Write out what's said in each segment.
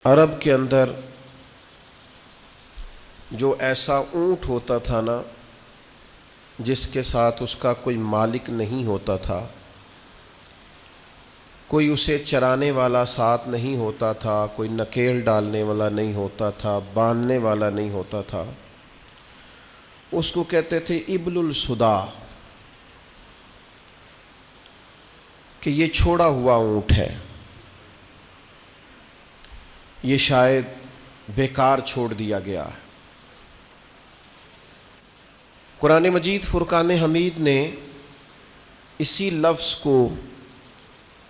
عرب کے اندر جو ایسا اونٹ ہوتا تھا نا جس کے ساتھ اس کا کوئی مالک نہیں ہوتا تھا، کوئی اسے چرانے والا ساتھ نہیں ہوتا تھا، کوئی نکیل ڈالنے والا نہیں ہوتا تھا، باندھنے والا نہیں ہوتا تھا، اس کو کہتے تھے ابل الصدا، کہ یہ چھوڑا ہوا اونٹ ہے، یہ شاید بیکار چھوڑ دیا گیا ہے۔ قرآن مجید فرقان حمید نے اسی لفظ کو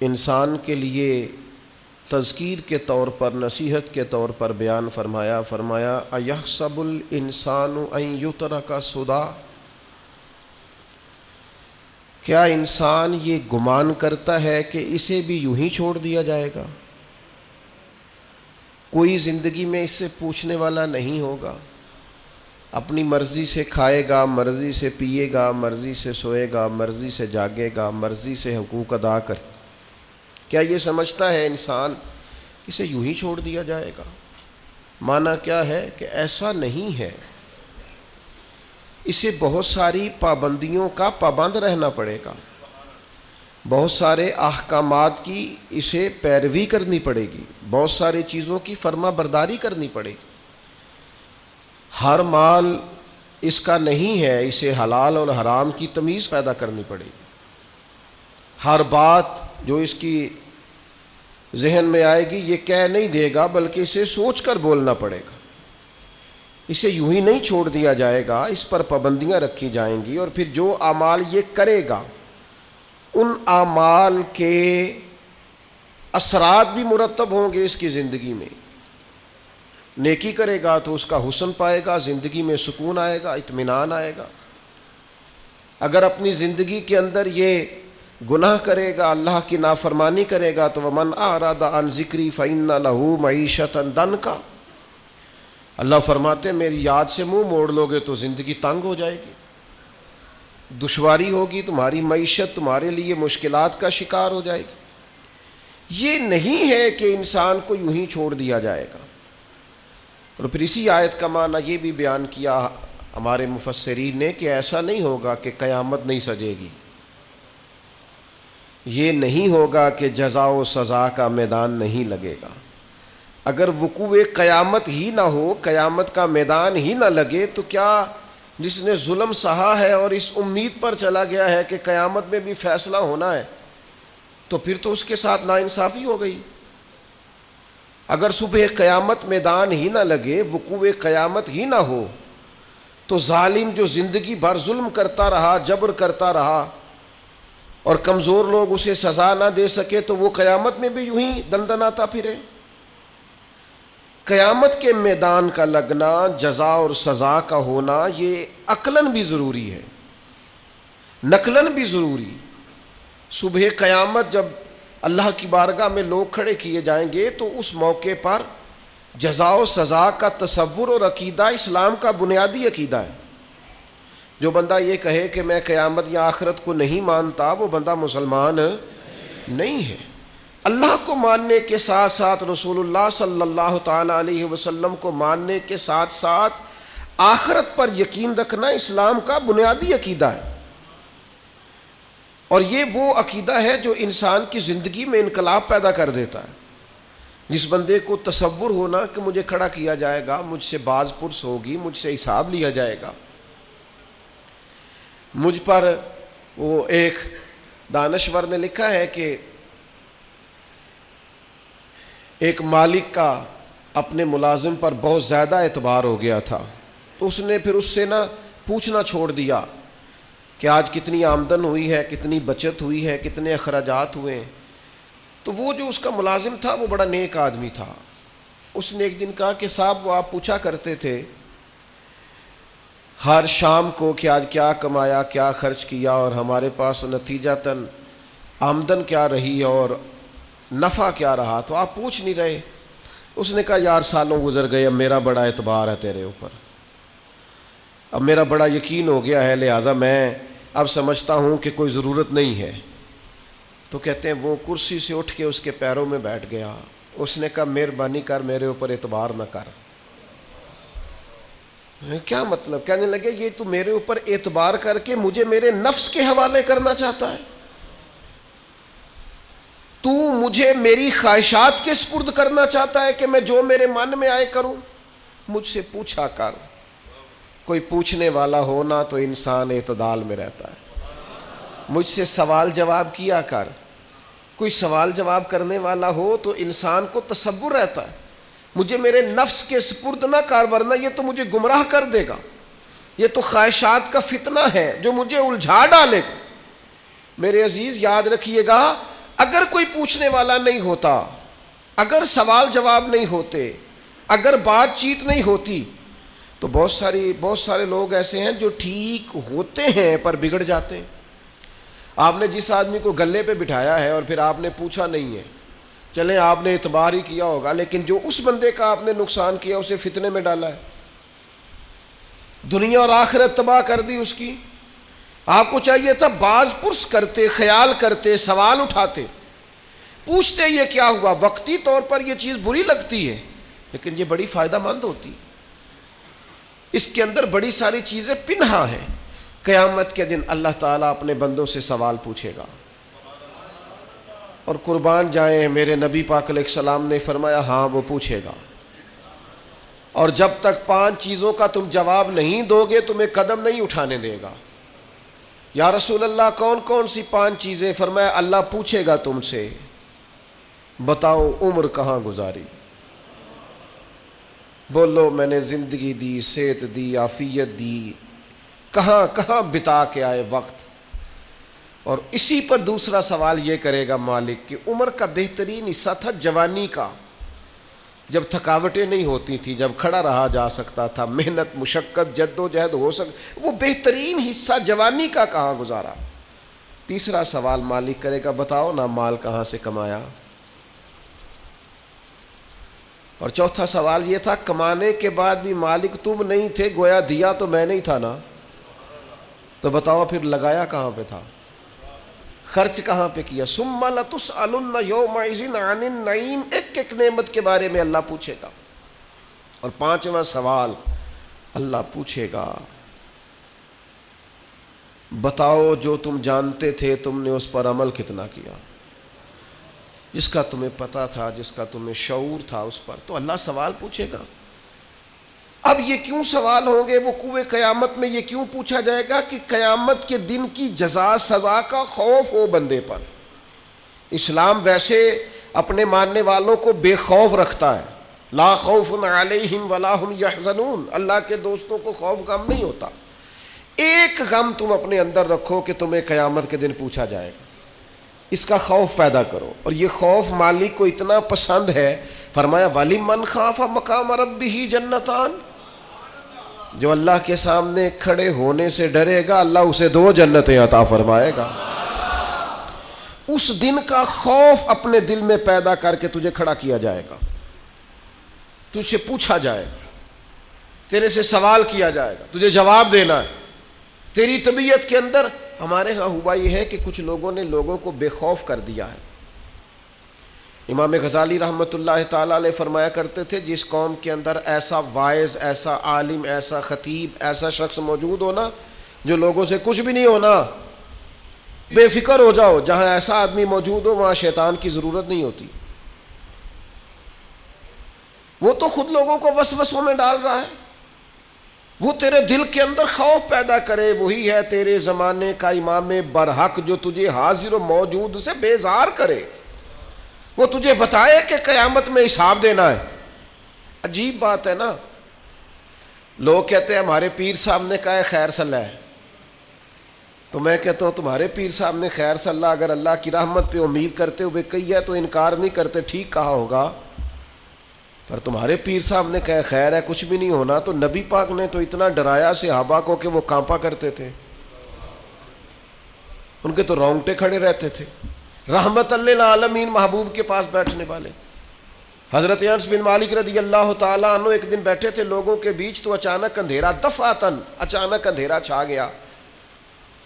انسان کے لیے تذکیر کے طور پر، نصیحت کے طور پر بیان فرمایا۔ اَيَحْسَبُ الْإِنسَانُ أَن يُتْرَكَ سُدًى، کیا انسان یہ گمان کرتا ہے کہ اسے بھی یوں ہی چھوڑ دیا جائے گا؟ کوئی زندگی میں اس سے پوچھنے والا نہیں ہوگا، اپنی مرضی سے کھائے گا، مرضی سے پیے گا، مرضی سے سوئے گا، مرضی سے جاگے گا، مرضی سے حقوق ادا کر۔ کیا یہ سمجھتا ہے انسان اسے یوں ہی چھوڑ دیا جائے گا؟ معنی کیا ہے کہ ایسا نہیں ہے، اسے بہت ساری پابندیوں کا پابند رہنا پڑے گا، بہت سارے احکامات کی اسے پیروی کرنی پڑے گی، بہت ساری چیزوں کی فرما برداری کرنی پڑے گی۔ ہر مال اس کا نہیں ہے، اسے حلال اور حرام کی تمیز پیدا کرنی پڑے گی۔ ہر بات جو اس کی ذہن میں آئے گی یہ کہہ نہیں دے گا، بلکہ اسے سوچ کر بولنا پڑے گا۔ اسے یوں ہی نہیں چھوڑ دیا جائے گا، اس پر پابندیاں رکھی جائیں گی، اور پھر جو اعمال یہ کرے گا ان اعمال کے اثرات بھی مرتب ہوں گے اس کی زندگی میں۔ نیکی کرے گا تو اس کا حسن پائے گا، زندگی میں سکون آئے گا، اطمینان آئے گا۔ اگر اپنی زندگی کے اندر یہ گناہ کرے گا، اللہ کی نافرمانی کرے گا، تو وَمَنْ أَعْرَضَ عَنْ ذِكْرِي فَإِنَّ لَهُ مَعِيشَةً ضَنْكًا، اللہ فرماتے ہیں میری یاد سے منہ موڑ لو گے تو زندگی تنگ ہو جائے گی، دشواری ہوگی، تمہاری معیشت تمہارے لیے مشکلات کا شکار ہو جائے گی۔ یہ نہیں ہے کہ انسان کو یوں ہی چھوڑ دیا جائے گا۔ اور پھر اسی آیت کا معنی یہ بھی بیان کیا ہمارے مفسرین نے کہ ایسا نہیں ہوگا کہ قیامت نہیں سجے گی، یہ نہیں ہوگا کہ جزا و سزا کا میدان نہیں لگے گا۔ اگر وقوع قیامت ہی نہ ہو، قیامت کا میدان ہی نہ لگے، تو کیا جس نے ظلم سہا ہے اور اس امید پر چلا گیا ہے کہ قیامت میں بھی فیصلہ ہونا ہے، تو پھر تو اس کے ساتھ ناانصافی ہو گئی۔ اگر صبح قیامت میدان ہی نہ لگے، وقوع قیامت ہی نہ ہو، تو ظالم جو زندگی بھر ظلم کرتا رہا، جبر کرتا رہا، اور کمزور لوگ اسے سزا نہ دے سکے، تو وہ قیامت میں بھی یوں ہی دندناتا پھرے۔ قیامت کے میدان کا لگنا، جزا اور سزا کا ہونا، یہ عقلاً بھی ضروری ہے، نقلاً بھی ضروری۔ صبح قیامت جب اللہ کی بارگاہ میں لوگ کھڑے کیے جائیں گے تو اس موقع پر جزا و سزا کا تصور اور عقیدہ اسلام کا بنیادی عقیدہ ہے۔ جو بندہ یہ کہے کہ میں قیامت یا آخرت کو نہیں مانتا، وہ بندہ مسلمان نہیں ہے۔ اللہ کو ماننے کے ساتھ ساتھ رسول اللہ صلی اللہ تعالیٰ علیہ وسلم کو ماننے کے ساتھ ساتھ آخرت پر یقین رکھنا اسلام کا بنیادی عقیدہ ہے، اور یہ وہ عقیدہ ہے جو انسان کی زندگی میں انقلاب پیدا کر دیتا ہے۔ جس بندے کو تصور ہونا کہ مجھے کھڑا کیا جائے گا، مجھ سے باز پرس ہوگی، مجھ سے حساب لیا جائے گا، مجھ پر، وہ ایک دانشور نے لکھا ہے کہ ایک مالک کا اپنے ملازم پر بہت زیادہ اعتبار ہو گیا تھا، تو اس نے پھر اس سے پوچھنا چھوڑ دیا کہ آج کتنی آمدن ہوئی ہے، کتنی بچت ہوئی ہے، کتنے اخراجات ہوئے ہیں۔ تو وہ جو اس کا ملازم تھا وہ بڑا نیک آدمی تھا، اس نے ایک دن کہا کہ صاحب، وہ آپ پوچھا کرتے تھے ہر شام کو کہ آج کیا کمایا، کیا خرچ کیا، اور ہمارے پاس نتیجتاً آمدن کیا رہی اور نفع کیا رہا، تو آپ پوچھ نہیں رہے۔ اس نے کہا یار سالوں گزر گئے، اب میرا بڑا اعتبار ہے تیرے اوپر، اب میرا بڑا یقین ہو گیا ہے، لہذا میں اب سمجھتا ہوں کہ کوئی ضرورت نہیں ہے۔ تو کہتے ہیں وہ کرسی سے اٹھ کے اس کے پیروں میں بیٹھ گیا، اس نے کہا مہربانی کر میرے اوپر اعتبار نہ کر. کیا مطلب؟ کہنے لگے یہ تو میرے اوپر اعتبار کر کے مجھے میرے نفس کے حوالے کرنا چاہتا ہے, تو مجھے میری خواہشات کے سپرد کرنا چاہتا ہے کہ میں جو میرے من میں آئے کروں. مجھ سے پوچھا کر. کوئی پوچھنے والا ہو نا تو انسان اعتدال میں رہتا ہے. مجھ سے سوال جواب کیا کر. کوئی سوال جواب کرنے والا ہو تو انسان کو تصور رہتا ہے. مجھے میرے نفس کے سپرد نہ کر ورنہ یہ تو مجھے گمراہ کر دے گا. یہ تو خواہشات کا فتنہ ہے جو مجھے الجھا ڈالے گا. میرے عزیز یاد رکھیے گا, اگر کوئی پوچھنے والا نہیں ہوتا, اگر سوال جواب نہیں ہوتے, اگر بات چیت نہیں ہوتی, تو بہت سارے لوگ ایسے ہیں جو ٹھیک ہوتے ہیں پر بگڑ جاتے ہیں. آپ نے جس آدمی کو گلے پہ بٹھایا ہے اور پھر آپ نے پوچھا نہیں ہے, چلیں آپ نے اعتبار ہی کیا ہوگا, لیکن جو اس بندے کا آپ نے نقصان کیا اسے فتنے میں ڈالا ہے, دنیا اور آخرت تباہ کر دی اس کی. آپ کو چاہیے تھا باز پرس کرتے, خیال کرتے, سوال اٹھاتے, پوچھتے یہ کیا ہوا. وقتی طور پر یہ چیز بری لگتی ہے لیکن یہ بڑی فائدہ مند ہوتی. اس کے اندر بڑی ساری چیزیں پنہا ہیں. قیامت کے دن اللہ تعالیٰ اپنے بندوں سے سوال پوچھے گا, اور قربان جائیں میرے نبی پاک علیہ السلام نے فرمایا ہاں وہ پوچھے گا. اور جب تک 5 چیزوں کا تم جواب نہیں دو گے تمہیں قدم نہیں اٹھانے دے گا. یا رسول اللہ کون کون سی 5 چیزیں؟ فرمایا اللہ پوچھے گا تم سے, بتاؤ عمر کہاں گزاری. بولو میں نے زندگی دی, صحت دی, عافیت دی, کہاں کہاں بتا کے آئے وقت. اور اسی پر دوسرا سوال یہ کرے گا مالک کہ عمر کا بہترین حصہ تھا جوانی کا, جب تھکاوٹیں نہیں ہوتی تھی, جب کھڑا رہا جا سکتا تھا, محنت مشقت جد و جہد ہو وہ بہترین حصہ جوانی کا کہاں گزارا. تیسرا سوال مالک کرے گا بتاؤ نا مال کہاں سے کمایا. اور چوتھا سوال یہ تھا کمانے کے بعد بھی مالک تم نہیں تھے, گویا دیا تو میں نہیں تھا نا, تو بتاؤ پھر لگایا کہاں پہ تھا, خرچ کہاں پہ کیا. ثم لتسألن یومئذ عن النعیم, ایک ایک نعمت کے بارے میں اللہ پوچھے گا. اور 5واں سوال اللہ پوچھے گا بتاؤ جو تم جانتے تھے تم نے اس پر عمل کتنا کیا. جس کا تمہیں پتا تھا, جس کا تمہیں شعور تھا اس پر تو اللہ سوال پوچھے گا. اب یہ کیوں سوال ہوں گے وقوع قیامت میں, یہ کیوں پوچھا جائے گا کہ قیامت کے دن کی جزا سزا کا خوف ہو بندے پر. اسلام ویسے اپنے ماننے والوں کو بے خوف رکھتا ہے, لا خوف علیہم ولا هم یحزنون. اللہ کے دوستوں کو خوف غم نہیں ہوتا. ایک غم تم اپنے اندر رکھو کہ تمہیں قیامت کے دن پوچھا جائے گا, اس کا خوف پیدا کرو. اور یہ خوف مالک کو اتنا پسند ہے, فرمایا وَلِمَنْ خَافَ مَقَامَ رَبِّهِ جَنَّتَانِ, جو اللہ کے سامنے کھڑے ہونے سے ڈرے گا اللہ اسے 2 جنتیں عطا فرمائے گا. اس دن کا خوف اپنے دل میں پیدا کر کے تجھے کھڑا کیا جائے گا, تجھ سے پوچھا جائے گا, تیرے سے سوال کیا جائے گا, تجھے جواب دینا ہے. تیری طبیعت کے اندر ہمارے ہاں ہوا یہ ہے کہ کچھ لوگوں نے لوگوں کو بے خوف کر دیا ہے. امام غزالی رحمۃ اللہ تعالیٰ علیہ فرمایا کرتے تھے جس قوم کے اندر ایسا واعظ, ایسا عالم, ایسا خطیب, ایسا شخص موجود ہونا جو لوگوں سے کچھ بھی نہیں ہونا, بے فکر ہو جاؤ. جہاں ایسا آدمی موجود ہو وہاں شیطان کی ضرورت نہیں ہوتی. وہ تو خود لوگوں کو وسوسوں میں ڈال رہا ہے. وہ تیرے دل کے اندر خوف پیدا کرے, وہی ہے تیرے زمانے کا امام برحق جو تجھے حاضر و موجود سے بیزار کرے. وہ تجھے بتائے کہ قیامت میں حساب دینا ہے. عجیب بات ہے نا, لوگ کہتے ہیں ہمارے پیر صاحب نے کہا ہے خیر صلی ہے, تو میں کہتا ہوں تمہارے پیر صاحب نے خیر صلی اللہ اگر اللہ کی رحمت پہ امید کرتے ہوئے کہی ہے تو انکار نہیں کرتے, ٹھیک کہا ہوگا. پر تمہارے پیر صاحب نے کہا خیر ہے کچھ بھی نہیں ہونا, تو نبی پاک نے تو اتنا ڈرایا صحابہ کو کہ وہ کانپا کرتے تھے, ان کے تو رونگٹے کھڑے رہتے تھے. رحمت للعالمین محبوب کے پاس بیٹھنے والے حضرت انس بن مالک رضی اللہ تعالیٰ عنہ ایک دن بیٹھے تھے لوگوں کے بیچ, تو اچانک اندھیرا, دفعتاً اچانک اندھیرا چھا گیا.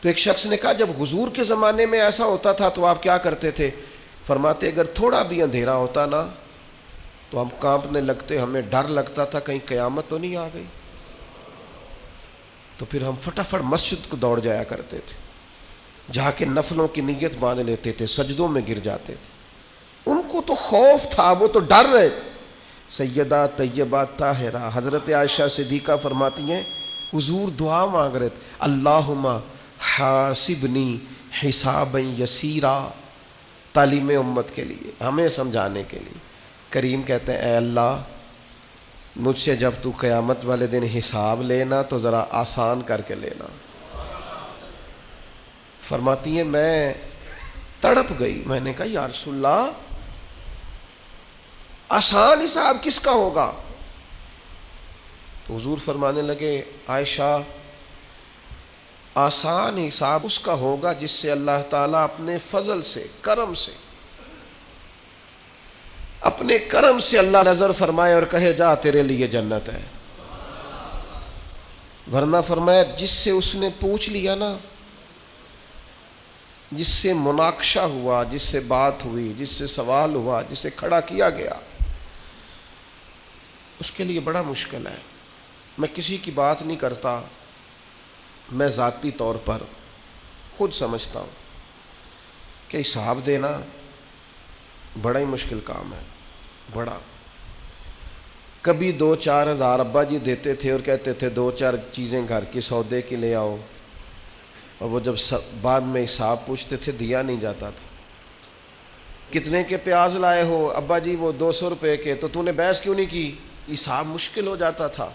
تو ایک شخص نے کہا جب حضور کے زمانے میں ایسا ہوتا تھا تو آپ کیا کرتے تھے؟ فرماتے اگر تھوڑا بھی اندھیرا ہوتا نا تو ہم کانپنے لگتے, ہمیں ڈر لگتا تھا کہیں قیامت تو نہیں آ گئی. تو پھر ہم فٹافٹ مسجد کو دوڑ جایا کرتے تھے, جا کے نفلوں کی نیت باندھ لیتے تھے, سجدوں میں گر جاتے تھے. ان کو تو خوف تھا, وہ تو ڈر رہے تھے. سیدہ طیبہ طاہرہ حضرت عائشہ صدیقہ فرماتی ہیں حضور دعا مانگ رہے تھے, اللہم حاسبنی حسابا یسیرا, تعلیم امت کے لیے, ہمیں سمجھانے کے لیے. کریم کہتے ہیں اے اللہ مجھ سے جب تو قیامت والے دن حساب لینا تو ذرا آسان کر کے لینا. فرماتی ہیں میں تڑپ گئی, میں نے کہا یا رسول اللہ آسان حساب کس کا ہوگا؟ تو حضور فرمانے لگے عائشہ آسان حساب اس کا ہوگا جس سے اللہ تعالیٰ اپنے فضل سے, کرم سے, اپنے کرم سے اللہ نظر فرمائے اور کہے جا تیرے لیے جنت ہے. ورنہ فرمایا جس سے اس نے پوچھ لیا نا, جس سے مناقشہ ہوا, جس سے بات ہوئی, جس سے سوال ہوا, جس سے کھڑا کیا گیا, اس کے لیے بڑا مشکل ہے. میں کسی کی بات نہیں کرتا, میں ذاتی طور پر خود سمجھتا ہوں کہ حساب دینا بڑا ہی مشکل کام ہے. بڑا کبھی 2-4 ہزار ابا جی دیتے تھے اور کہتے تھے 2-4 چیزیں گھر کی سودے کی لے آؤ, اور وہ جب بعد میں حساب پوچھتے تھے دیا نہیں جاتا تھا. کتنے کے پیاز لائے ہو ابا جی؟ وہ 200 روپے کے. تو نے بحث کیوں نہیں کی؟ حساب مشکل ہو جاتا تھا.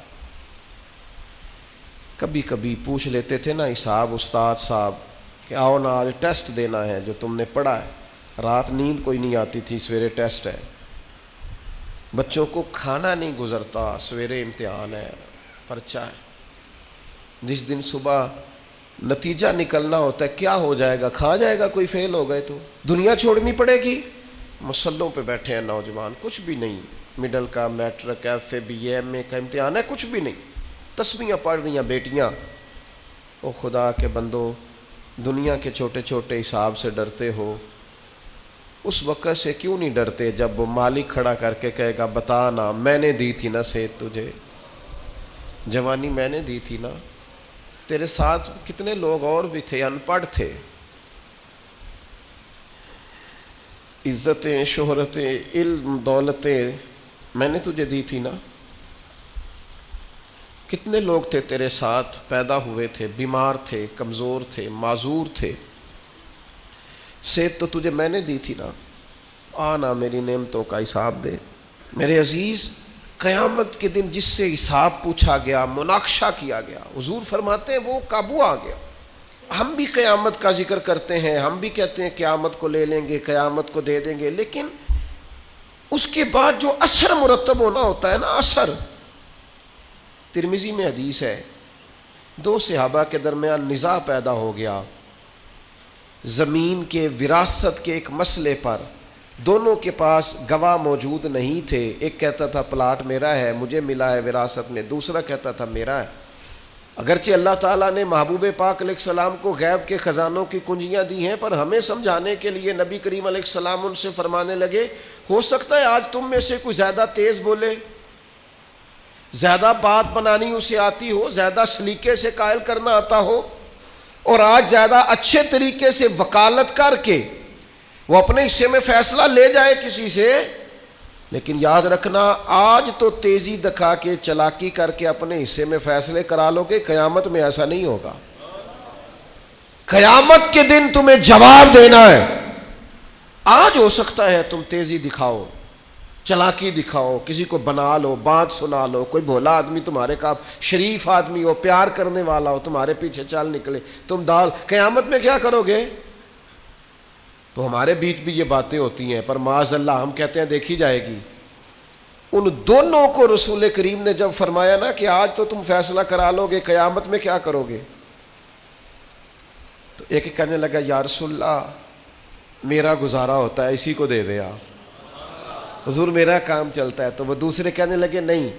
کبھی کبھی پوچھ لیتے تھے نا حساب استاد صاحب کہ آؤ نا آج ٹیسٹ دینا ہے جو تم نے پڑھا ہے. رات نیند کوئی نہیں آتی تھی, سویرے ٹیسٹ ہے. بچوں کو کھانا نہیں گزرتا, سویرے امتحان ہے, پرچہ ہے. جس دن صبح نتیجہ نکلنا ہوتا ہے کیا ہو جائے گا, کھا جائے گا کوئی فیل ہو گئے تو دنیا چھوڑنی پڑے گی. مسلوں پہ بیٹھے ہیں نوجوان, کچھ بھی نہیں, مڈل کا, matric, F A, B A, M A کا امتحان ہے, کچھ بھی نہیں, تسبیحاں پڑھ رہی ہیں بیٹیاں. او خدا کے بندو, دنیا کے چھوٹے چھوٹے حساب سے ڈرتے ہو, اس وقت سے کیوں نہیں ڈرتے جب وہ مالک کھڑا کر کے کہے گا بتا نا میں نے دی تھی نا صحت تجھے, جوانی میں نے دی تھی نا, تیرے ساتھ کتنے لوگ اور بھی تھے ان پڑھ تھے, عزتیں, شہرتیں, علم, دولتیں میں نے تجھے دی تھی نا. کتنے لوگ تھے تیرے ساتھ پیدا ہوئے تھے, بیمار تھے, کمزور تھے, معذور تھے, صحت تو تجھے میں نے دی تھی نا. آنا میری نعمتوں کا حساب دے. میرے عزیز, قیامت کے دن جس سے حساب پوچھا گیا, مناقشہ کیا گیا, حضور فرماتے ہیں وہ قابو آ گیا. ہم بھی قیامت کا ذکر کرتے ہیں, ہم بھی کہتے ہیں قیامت کو لے لیں گے, قیامت کو دے دیں گے, لیکن اس کے بعد جو اثر مرتب ہونا ہوتا ہے نا, اثر. ترمذی میں حدیث ہے 2 صحابہ کے درمیان نزاع پیدا ہو گیا زمین کے وراثت کے ایک مسئلے پر. دونوں کے پاس گواہ موجود نہیں تھے. ایک کہتا تھا پلاٹ میرا ہے, مجھے ملا ہے وراثت میں, دوسرا کہتا تھا میرا ہے. اگرچہ اللہ تعالیٰ نے محبوب پاک علیہ السلام کو غیب کے خزانوں کی کنجیاں دی ہیں, پر ہمیں سمجھانے کے لیے نبی کریم علیہ السلام ان سے فرمانے لگے ہو سکتا ہے آج تم میں سے کوئی زیادہ تیز بولے, زیادہ بات بنانی اسے آتی ہو, زیادہ سلیقے سے قائل کرنا آتا ہو, اور آج زیادہ اچھے طریقے سے وکالت کر کے وہ اپنے حصے میں فیصلہ لے جائے کسی سے. لیکن یاد رکھنا آج تو تیزی دکھا کے, چلاکی کر کے اپنے حصے میں فیصلے کرا لو گے, قیامت میں ایسا نہیں ہوگا. قیامت کے دن تمہیں جواب دینا ہے. آج ہو سکتا ہے تم تیزی دکھاؤ, چلاکی دکھاؤ, کسی کو بنا لو, بات سنا لو, کوئی بھولا آدمی تمہارے کا شریف آدمی ہو, پیار کرنے والا ہو, تمہارے پیچھے چل نکلے, تم دال. قیامت میں کیا کرو گے؟ تو ہمارے بیچ بھی یہ باتیں ہوتی ہیں, پر معاذ اللہ ہم کہتے ہیں دیکھی جائے گی. ان دونوں کو رسول کریم نے جب فرمایا نا کہ آج تو تم فیصلہ کرا لو گے, قیامت میں کیا کرو گے, تو ایک کہنے لگا یا رسول اللہ میرا گزارا ہوتا ہے, اسی کو دے دے آپ, حضور میرا کام چلتا ہے. تو وہ دوسرے کہنے لگے نہیں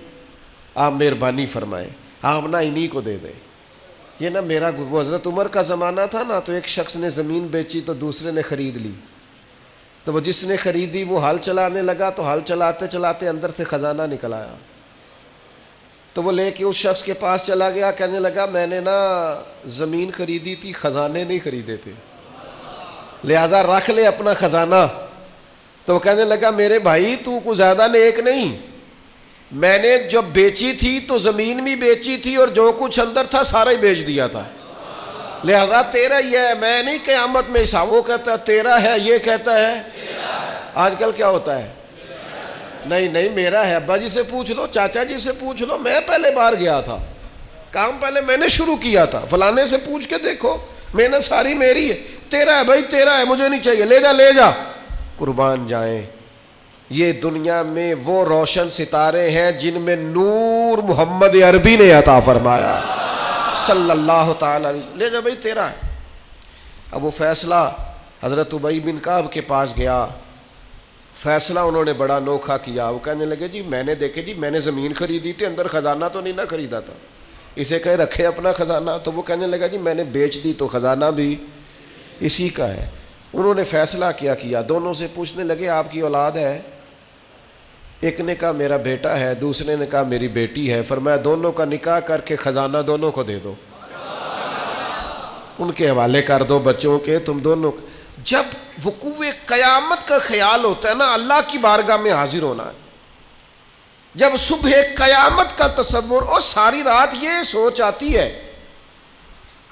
آپ مہربانی فرمائیں, آپ نا انہی کو دے دیں, یہ نا میرا. وہ حضرت عمر کا زمانہ تھا نا, تو ایک شخص نے زمین بیچی تو دوسرے نے خرید لی. تو وہ جس نے خریدی وہ ہل چلانے لگا، تو ہل چلاتے چلاتے اندر سے خزانہ نکل آیا، تو وہ لے کے اس شخص کے پاس چلا گیا، کہنے لگا میں نے نا زمین خریدی تھی، خزانے نہیں خریدے تھے، لہذا رکھ لے اپنا خزانہ۔ تو وہ کہنے لگا میرے بھائی تو کو زیادہ نیک نہیں، میں نے جب بیچی تھی تو زمین بھی بیچی تھی اور جو کچھ اندر تھا سارا ہی بیچ دیا تھا، لہذا تیرا یہ ہے، میں نہیں قیامت میں حساب، وہ کہتا ہے تیرا ہے، یہ کہتا ہے آج کل کیا ہوتا ہے، نہیں میرا ہے، ابا جی سے پوچھ لو، چاچا جی سے پوچھ لو، میں پہلے بار گیا تھا، کام پہلے میں نے شروع کیا تھا، فلانے سے پوچھ کے دیکھو، محنت ساری میری ہے، تیرا ہے بھائی تیرا ہے، مجھے نہیں چاہیے، لے جا قربان جائیں۔ یہ دنیا میں وہ روشن ستارے ہیں جن میں نور محمد عربی نے عطا فرمایا صلی اللہ تعالی علیہ، لے جا بھائی تیرا ہے۔ اب وہ فیصلہ حضرت ابی بن کعب کے پاس گیا، فیصلہ انہوں نے بڑا انوکھا کیا، وہ کہنے لگے جی میں نے دیکھے جی میں نے زمین خریدی تھی، اندر خزانہ تو نہیں نہ خریدا تھا، اسے کہے رکھے اپنا خزانہ، تو وہ کہنے لگا جی میں نے بیچ دی تو خزانہ بھی اسی کا ہے۔ انہوں نے فیصلہ کیا، دونوں سے پوچھنے لگے آپ کی اولاد ہے؟ ایک نے کہا میرا بیٹا ہے، دوسرے نے کہا میری بیٹی ہے، فرمایا دونوں کا نکاح کر کے خزانہ دونوں کو دے دو، ان کے حوالے کر دو بچوں کے، تم دونوں۔ جب وقوع قیامت کا خیال ہوتا ہے نا، اللہ کی بارگاہ میں حاضر ہونا ہے، جب صبح قیامت کا تصور، اور ساری رات یہ سوچ آتی ہے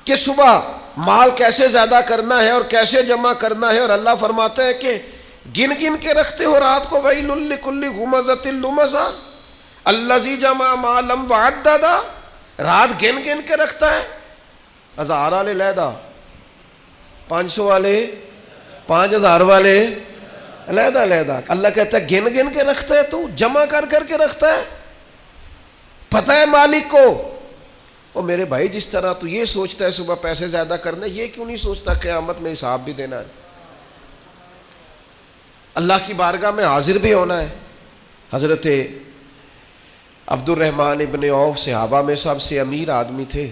کہ صبح مال کیسے زیادہ کرنا ہے اور کیسے جمع کرنا ہے، اور اللہ فرماتا ہے کہ گن گن کے رکھتے ہو رات کو، ویل لکل ہمزۃ لمزہ الذی جمع مالا وعددہ، رات گن گن کے رکھتا ہے، 1000 والے علیحدہ، 500 والے، 5000 والے علیحدہ، اللہ کہتا ہے گن گن کے رکھتا ہے، تو جمع کر کے رکھتا ہے، پتہ ہے مالک کو۔ اور میرے بھائی جس طرح تو یہ سوچتا ہے صبح پیسے زیادہ کرنے، یہ کیوں نہیں سوچتا قیامت میں حساب بھی دینا ہے، اللہ کی بارگاہ میں حاضر بھی ہونا ہے۔ حضرت عبد الرحمن ابن عوف صحابہ میں سب سے امیر آدمی تھے،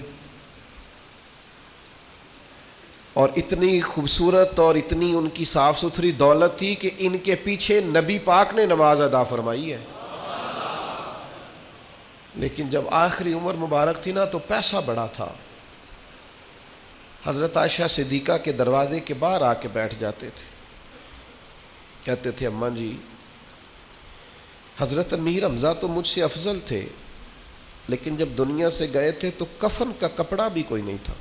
اور اتنی خوبصورت اور اتنی ان کی صاف ستھری دولت تھی کہ ان کے پیچھے نبی پاک نے نماز ادا فرمائی ہے، لیکن جب آخری عمر مبارک تھی نا تو پیسہ بڑا تھا، حضرت عائشہ صدیقہ کے دروازے کے باہر آ کے بیٹھ جاتے تھے، کہتے تھے اماں جی حضرت امیر حمزہ تو مجھ سے افضل تھے، لیکن جب دنیا سے گئے تھے تو کفن کا کپڑا بھی کوئی نہیں تھا،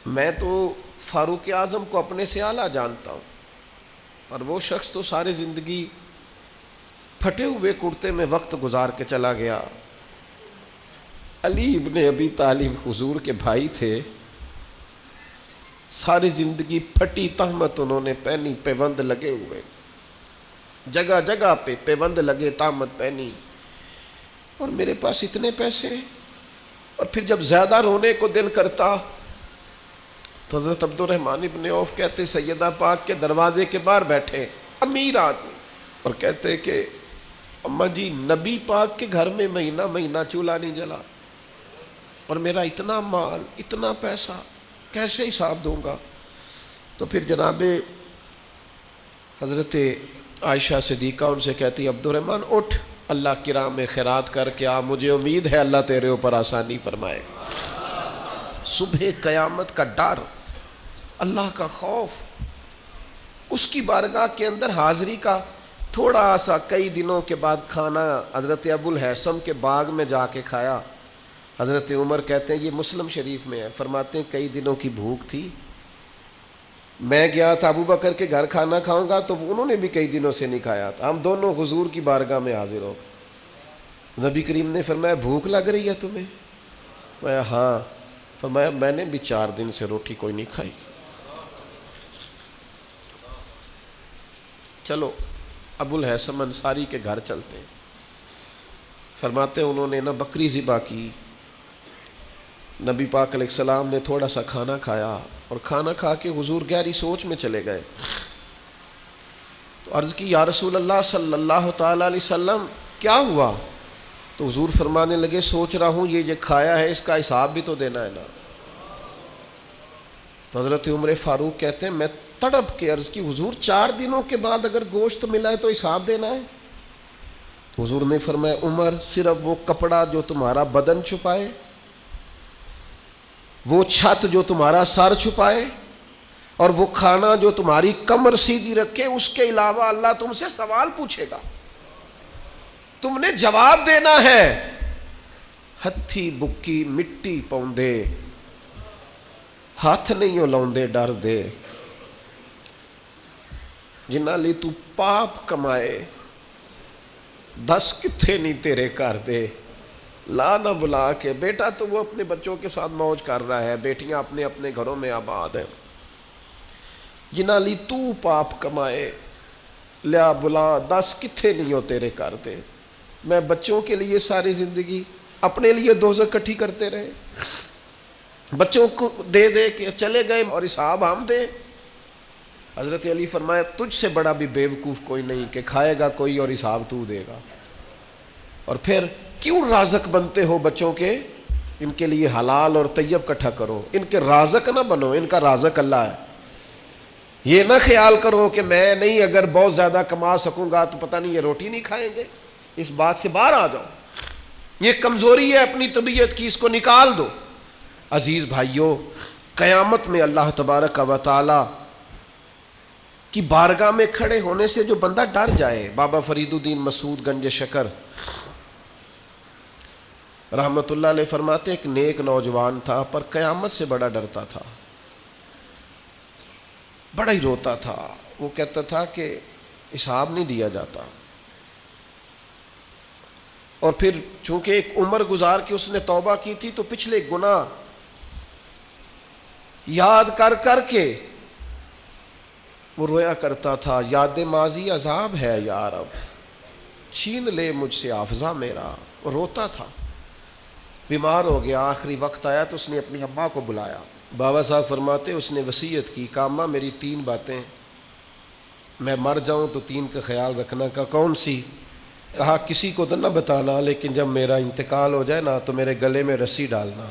میں تو فاروق اعظم کو اپنے سے اعلیٰ جانتا ہوں، پر وہ شخص تو ساری زندگی پھٹے ہوئے کرتے میں وقت گزار کے چلا گیا۔ علی ابن ابی طالب حضور کے بھائی تھے، ساری زندگی پھٹی تہمت انہوں نے پہنی، پیوند لگے ہوئے، جگہ جگہ پہ پیوند لگے، تہمت پہنی، اور میرے پاس اتنے پیسے، اور پھر جب زیادہ رونے کو دل کرتا تو حضرت عبد الرحمن ابن عوف کہتے سیدہ پاک کے دروازے کے باہر بیٹھے امیر آدمی، اور کہتے کہ اماں جی نبی پاک کے گھر میں مہینہ مہینہ چولہا نہیں جلا، اور میرا اتنا مال اتنا پیسہ کیسے حساب دوں گا؟ تو پھر جناب حضرت عائشہ صدیقہ ان سے کہتی عبد الرحمن اٹھ، اللہ کی راہ میں خیرات کر کے آ، مجھے امید ہے اللہ تیرے اوپر آسانی فرمائے گا۔ صبح قیامت کا ڈر، اللہ کا خوف، اس کی بارگاہ کے اندر حاضری کا تھوڑا سا، کئی دنوں کے بعد کھانا حضرت ابو الحسن کے باغ میں جا کے کھایا، حضرت عمر کہتے ہیں یہ مسلم شریف میں ہے، فرماتے ہیں کئی دنوں کی بھوک تھی، میں گیا تھا ابو بکر کے گھر کھانا کھاؤں گا تو انہوں نے بھی کئی دنوں سے نہیں کھایا تھا، ہم دونوں حضور کی بارگاہ میں حاضر ہو گئے۔ نبی کریم نے فرمایا بھوک لگ رہی ہے تمہیں؟ میں ہاں، فرمایا میں نے بھی 4 دن سے روٹی کوئی نہیں کھائی، چلو ابو الحسن انصاری کے گھر چلتے ہیں۔ فرماتے ہیں انہوں نے نا بکری ذبح کی، نبی پاک علیہ السلام نے تھوڑا سا کھانا کھایا، اور کھانا کھا کے حضور گہری سوچ میں چلے گئے، تو عرض کی یا رسول اللہ صلی اللہ تعالی علیہ وسلم کیا ہوا؟ تو حضور فرمانے لگے سوچ رہا ہوں یہ جو کھایا ہے اس کا حساب بھی تو دینا ہے نا۔ تو حضرت عمر فاروق کہتے ہیں میں تڑپ کے عرض کی حضور 4 دنوں کے بعد اگر گوشت ملا ہے تو حساب دینا ہے؟ حضور نے فرمایا عمر صرف وہ کپڑا جو تمہارا بدن چھپائے، وہ چھت جو تمہارا سر چھپائے، اور وہ کھانا جو تمہاری کمر سیدھی رکھے، اس کے علاوہ اللہ تم سے سوال پوچھے گا، تم نے جواب دینا ہے۔ ہتھی بکی مٹی پاؤندے، ہاتھ نہیں ہلاؤندے ڈر دے، جنہاں لی تو پاپ کمائے، دس کتھے نہیں تیرے کر دے، لا نہ بلا کے۔ بیٹا تو وہ اپنے بچوں کے ساتھ موج کر رہا ہے، بیٹیاں اپنے اپنے گھروں میں آباد ہیں، جنہاں لی تو پاپ کمائے، لیا بلا، دس کتھے نہیں ہو تیرے کر دے۔ میں بچوں کے لیے ساری زندگی اپنے لیے دوزخ کٹھی کرتے رہے، بچوں کو دے دے کے چلے گئے اور حساب ہم دیں۔ حضرت علی فرمایا تجھ سے بڑا بھی بیوقوف کوئی نہیں کہ کھائے گا کوئی اور حساب تو دے گا، اور پھر کیوں رازق بنتے ہو بچوں کے؟ ان کے لیے حلال اور طیب کٹھا کرو، ان کے رازق نہ بنو، ان کا رازق اللہ ہے۔ یہ نہ خیال کرو کہ میں نہیں اگر بہت زیادہ کما سکوں گا تو پتہ نہیں یہ روٹی نہیں کھائیں گے، اس بات سے باہر آ جاؤ، یہ کمزوری ہے اپنی طبیعت کی، اس کو نکال دو۔ عزیز بھائیوں، قیامت میں اللہ تبارک و تعالی کی بارگاہ میں کھڑے ہونے سے جو بندہ ڈر جائے، بابا فرید الدین مسعود گنج شکر رحمت اللہ علیہ فرماتے ایک نیک نوجوان تھا پر قیامت سے بڑا ڈرتا تھا، بڑا ہی روتا تھا۔ وہ کہتا تھا کہ حساب نہیں دیا جاتا، اور پھر چونکہ ایک عمر گزار کے اس نے توبہ کی تھی تو پچھلے گناہ یاد کر کر کے وہ رویا کرتا تھا، یاد ماضی عذاب ہے یا رب، چھین لے مجھ سے حافظہ میرا۔ وہ روتا تھا، بیمار ہو گیا، آخری وقت آیا تو اس نے اپنی اماں کو بلایا۔ بابا صاحب فرماتے اس نے وصیت کی کہ اماں میری 3 باتیں، میں مر جاؤں تو 3 کا خیال رکھنا۔ کا کون سی؟ کہا کسی کو تو نہ بتانا، لیکن جب میرا انتقال ہو جائے نا تو میرے گلے میں رسی ڈالنا،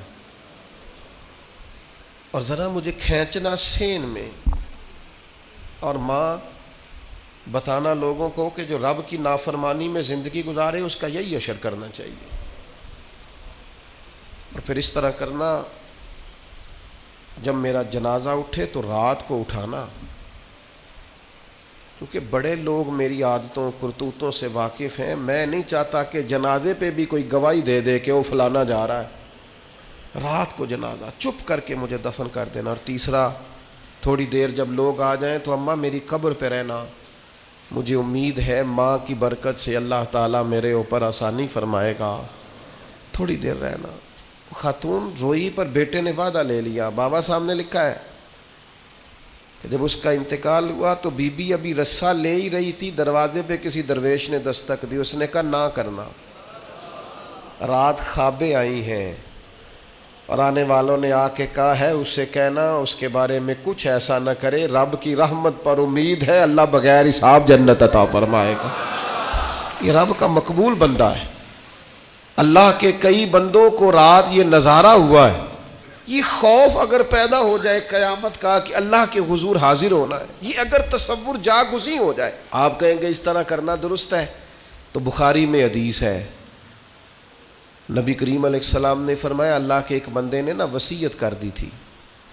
اور ذرا مجھے کھینچنا سین میں، اور ماں بتانا لوگوں کو کہ جو رب کی نافرمانی میں زندگی گزارے اس کا یہی اشر کرنا چاہیے، اور پھر اس طرح کرنا جب میرا جنازہ اٹھے تو رات کو اٹھانا، کیونکہ بڑے لوگ میری عادتوں کرتوتوں سے واقف ہیں، میں نہیں چاہتا کہ جنازے پہ بھی کوئی گواہی دے دے کہ وہ فلانا جا رہا ہے۔ رات کو جنازہ چپ کر کے مجھے دفن کر دینا۔ اور تیسرا، تھوڑی دیر جب لوگ آ جائیں تو اماں میری قبر پہ رہنا، مجھے امید ہے ماں کی برکت سے اللہ تعالیٰ میرے اوپر آسانی فرمائے گا، تھوڑی دیر رہنا۔ خاتون روئی پر بیٹے نے وعدہ لے لیا، بابا صاحب نے لکھا ہے کہ جب اس کا انتقال ہوا تو بی بی ابھی رسہ لے ہی رہی تھی، دروازے پہ کسی درویش نے دستک دی، اس نے کہا نہ کرنا، رات خوابیں آئی ہیں، اور آنے والوں نے آ کے کہا ہے اس سے کہنا اس کے بارے میں کچھ ایسا نہ کرے، رب کی رحمت پر امید ہے، اللہ بغیر حساب جنت عطا فرمائے گا۔ یہ رب کا مقبول بندہ ہے، اللہ کے کئی بندوں کو رات یہ نظارہ ہوا ہے۔ یہ خوف اگر پیدا ہو جائے قیامت کا کہ اللہ کے حضور حاضر ہونا ہے، یہ اگر تصور جاگزیں ہو جائے، آپ کہیں گے اس طرح کرنا درست ہے، تو بخاری میں حدیث ہے، نبی کریم علیہ السلام نے فرمایا اللہ کے ایک بندے نے نا وصیت کر دی تھی،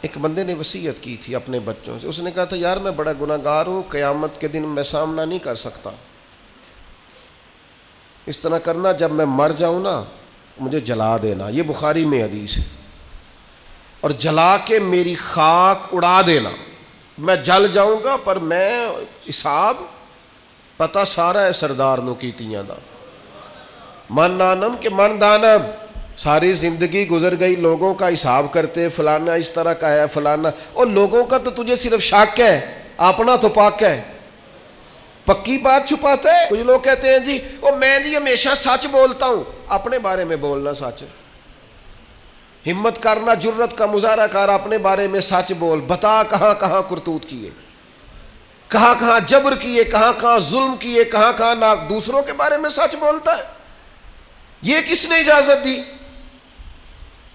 ایک بندے نے وصیت کی تھی اپنے بچوں سے، اس نے کہا تھا یار میں بڑا گناہ گار ہوں، قیامت کے دن میں سامنا نہیں کر سکتا، اس طرح کرنا جب میں مر جاؤں نا مجھے جلا دینا، یہ بخاری میں حدیث ہے، اور جلا کے میری خاک اڑا دینا، میں جل جاؤں گا پر میں حساب پتہ سارا ہے سردار نو کیتیاں دا، من نانم کہ من دانم، ساری زندگی گزر گئی لوگوں کا حساب کرتے، فلانا اس طرح کا ہے، فلانا، اور لوگوں کا تو تجھے صرف شک ہے، اپنا تو پاک ہے، پکی بات چھپاتا ہے۔ کچھ لوگ کہتے ہیں جی وہ میں جی ہمیشہ سچ بولتا ہوں، اپنے بارے میں بولنا سچ، ہمت کرنا، جرت کا مظاہرہ کر، اپنے بارے میں سچ بول، بتا کہاں کہاں کرتوت کیے، کہاں کہاں جبر کیے، کہاں کہاں ظلم کیے، کہاں کہاں نہ دوسروں کے بارے میں سچ بولتا ہے، یہ کس نے اجازت دی؟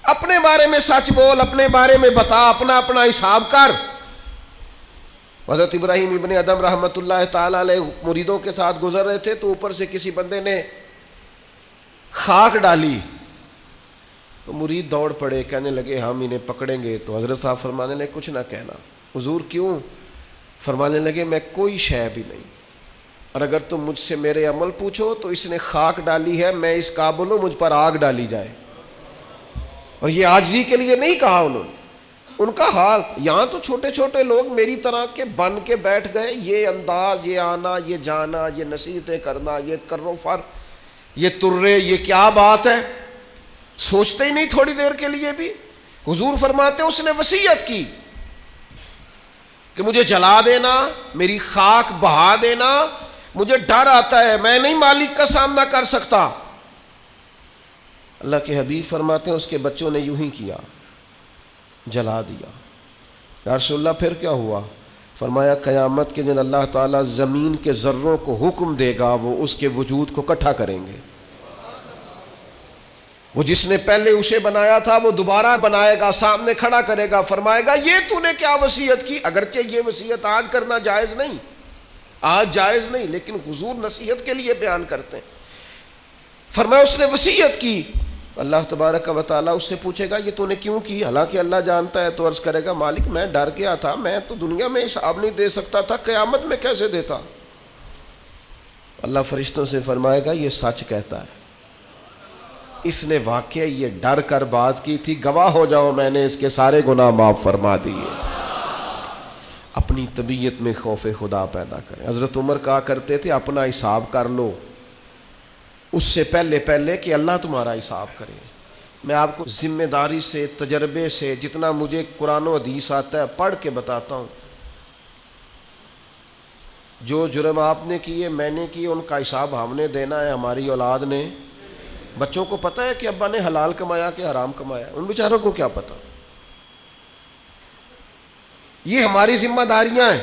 اپنے بارے میں سچ بول، اپنے بارے میں بتا، اپنا اپنا حساب کر۔ حضرت ابراہیم ابن ادم رحمۃ اللہ تعالی علیہ مریدوں کے ساتھ گزر رہے تھے تو اوپر سے کسی بندے نے خاک ڈالی تو مرید دوڑ پڑے، کہنے لگے ہم انہیں پکڑیں گے۔ تو حضرت صاحب فرمانے لگے کچھ نہ کہنا۔ حضور کیوں؟ فرمانے لگے میں کوئی شے بھی نہیں، اور اگر تم مجھ سے میرے عمل پوچھو تو اس نے خاک ڈالی ہے، میں اس قابل ہوں مجھ پر آگ ڈالی جائے۔ اور یہ عاجزی کے لیے نہیں کہا انہوں نے، ان کا حال یہاں تو چھوٹے چھوٹے لوگ میری طرح کے بن کے بیٹھ گئے، یہ انداز، یہ آنا، یہ جانا، یہ نصیحتیں کرنا، یہ کرو فر، یہ ترے، یہ کیا بات ہے، سوچتے ہی نہیں تھوڑی دیر کے لیے بھی۔ حضور فرماتے اس نے وصیت کی کہ مجھے جلا دینا، میری خاک بہا دینا، مجھے ڈر آتا ہے، میں نہیں مالک کا سامنا کر سکتا۔ اللہ کے حبیب فرماتے ہیں اس کے بچوں نے یوں ہی کیا، جلا دیا۔ یا رسول اللہ پھر کیا ہوا؟ فرمایا قیامت کے دن اللہ تعالیٰ زمین کے ذروں کو حکم دے گا وہ اس کے وجود کو اکٹھا کریں گے۔ وہ جس نے پہلے اسے بنایا تھا وہ دوبارہ بنائے گا، سامنے کھڑا کرے گا، فرمائے گا یہ تو نے کیا وصیت کی؟ اگرچہ یہ وصیت آج کرنا جائز نہیں، آج جائز نہیں، لیکن حضور نصیحت کے لیے بیان کرتے ہیں۔ فرمایا اس نے وصیت کی، اللہ تبارک و تعالیٰ اس سے پوچھے گا یہ تو نے کیوں کی؟ حالانکہ اللہ جانتا ہے، تو عرض کرے گا مالک میں ڈر گیا تھا، میں تو دنیا میں حساب نہیں دے سکتا تھا، قیامت میں کیسے دیتا؟ اللہ فرشتوں سے فرمائے گا یہ سچ کہتا ہے، اس نے واقعی یہ ڈر کر بات کی تھی، گواہ ہو جاؤ میں نے اس کے سارے گناہ معاف فرما دیے۔ اپنی طبیعت میں خوف خدا پیدا کریں۔ حضرت عمر کہا کرتے تھے اپنا حساب کر لو اس سے پہلے کہ اللہ تمہارا حساب کرے۔ میں آپ کو ذمہ داری سے، تجربے سے، جتنا مجھے قرآن و حدیث آتا ہے پڑھ کے بتاتا ہوں۔ جو جرم آپ نے کیے، میں نے کیے، ان کا حساب ہم نے دینا ہے، ہماری اولاد نے۔ بچوں کو پتہ ہے کہ ابا نے حلال کمایا کہ حرام کمایا؟ ان بیچاروں کو کیا پتہ؟ یہ ہماری ذمہ داریاں ہیں۔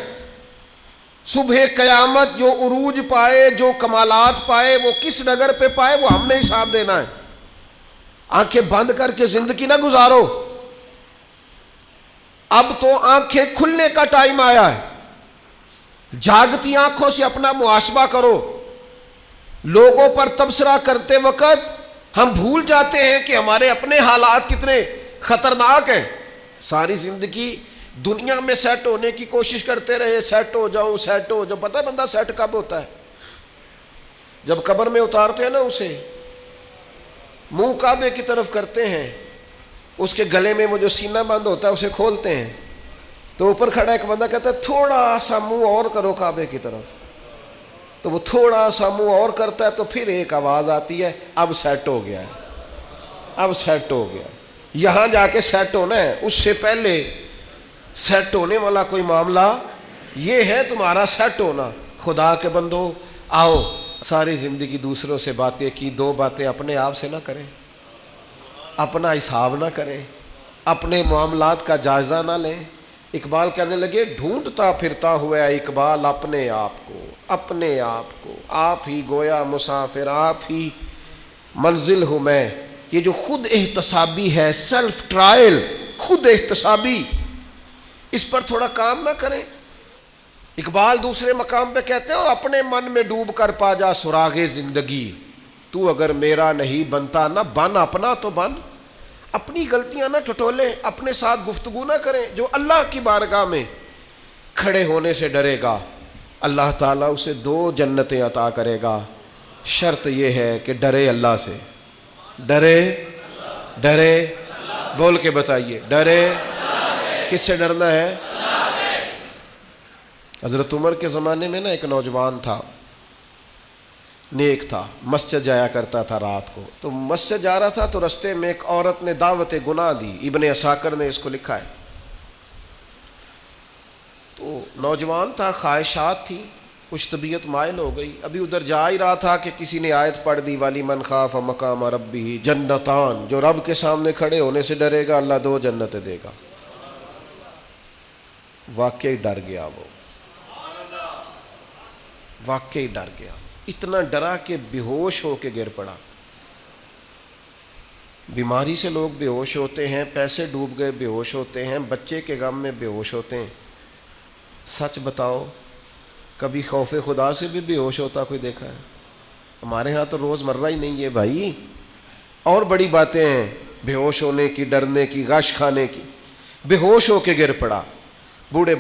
صبح قیامت جو عروج پائے، جو کمالات پائے، وہ کس ڈگر پہ پائے، وہ ہم نے حساب دینا ہے۔ آنکھیں بند کر کے زندگی نہ گزارو، اب تو آنکھیں کھلنے کا ٹائم آیا ہے۔ جاگتی آنکھوں سے اپنا محاسبہ کرو۔ لوگوں پر تبصرہ کرتے وقت ہم بھول جاتے ہیں کہ ہمارے اپنے حالات کتنے خطرناک ہیں۔ ساری زندگی دنیا میں سیٹ ہونے کی کوشش کرتے رہے، سیٹ ہو جاؤں، سیٹ ہو جاؤں۔ پتہ ہے بندہ سیٹ کب ہوتا ہے؟ جب قبر میں اتارتے ہیں نا اسے، منہ کعبے کی طرف کرتے ہیں، اس کے گلے میں وہ جو سینہ بند ہوتا ہے اسے کھولتے ہیں، تو اوپر کھڑا ایک بندہ کہتا ہے تھوڑا سا منہ اور کرو کعبے کی طرف، تو وہ تھوڑا سا منہ اور کرتا ہے تو پھر ایک آواز آتی ہے اب سیٹ ہو گیا ہے، اب سیٹ ہو گیا۔ یہاں جا کے سیٹ ہونا ہے، اس سے پہلے سیٹ ہونے والا کوئی معاملہ یہ ہے تمہارا سیٹ ہونا۔ خدا کے بندو آؤ، ساری زندگی دوسروں سے باتیں کی، دو باتیں اپنے آپ سے نہ کریں، اپنا حساب نہ کریں، اپنے معاملات کا جائزہ نہ لیں۔ اقبال کہنے لگے ڈھونڈتا پھرتا ہوا اقبال اپنے آپ کو، اپنے آپ کو، آپ ہی گویا مسافر، آپ ہی منزل ہوں میں۔ یہ جو خود احتسابی ہے، سیلف ٹرائل، خود احتسابی، اس پر تھوڑا کام نہ کریں۔ اقبال دوسرے مقام پہ کہتے ہو اپنے من میں ڈوب کر پا جا سراغ زندگی، تو اگر میرا نہیں بنتا نہ بن، اپنا تو بن۔ اپنی غلطیاں نہ ٹٹولیں، اپنے ساتھ گفتگو نہ کریں۔ جو اللہ کی بارگاہ میں کھڑے ہونے سے ڈرے گا اللہ تعالیٰ اسے 2 جنتیں عطا کرے گا۔ شرط یہ ہے کہ ڈرے اللہ سے، ڈرے بول کے بتائیے، ڈرے کس سے ڈرنا ہے؟ حضرت عمر کے زمانے میں نا ایک نوجوان تھا، نیک تھا، مسجد جایا کرتا تھا رات کو۔ تو مسجد جا رہا تھا تو رستے میں ایک عورت نے دعوت گناہ دی، ابن عساکر نے اس کو لکھا ہے۔ تو نوجوان تھا، خواہشات تھی، کچھ طبیعت مائل ہو گئی، ابھی ادھر جا ہی رہا تھا کہ کسی نے آیت پڑھ دی وَلِمَنْ خَافَ مَقَامَ رَبِّهِ جنتان، جو رب کے سامنے کھڑے ہونے سے ڈرے گا اللہ 2 جنتیں دے گا۔ واقعی ڈر گیا، وہ واقعی ڈر گیا، اتنا ڈرا کہ بے ہوش ہو کے گر پڑا۔ بیماری سے لوگ بے ہوش ہوتے ہیں، پیسے ڈوب گئے بے ہوش ہوتے ہیں، بچے کے غم میں بے ہوش ہوتے ہیں۔ سچ بتاؤ، کبھی خوف خدا سے بھی بے ہوش ہوتا کوئی دیکھا ہے؟ ہمارے ہاں تو روز مرہ ہی نہیں ہے بھائی، اور بڑی باتیں ہیں بے ہوش ہونے کی، ڈرنے کی، غش کھانے کی۔ بے ہوش ہو کے گر پڑا، بوڑھے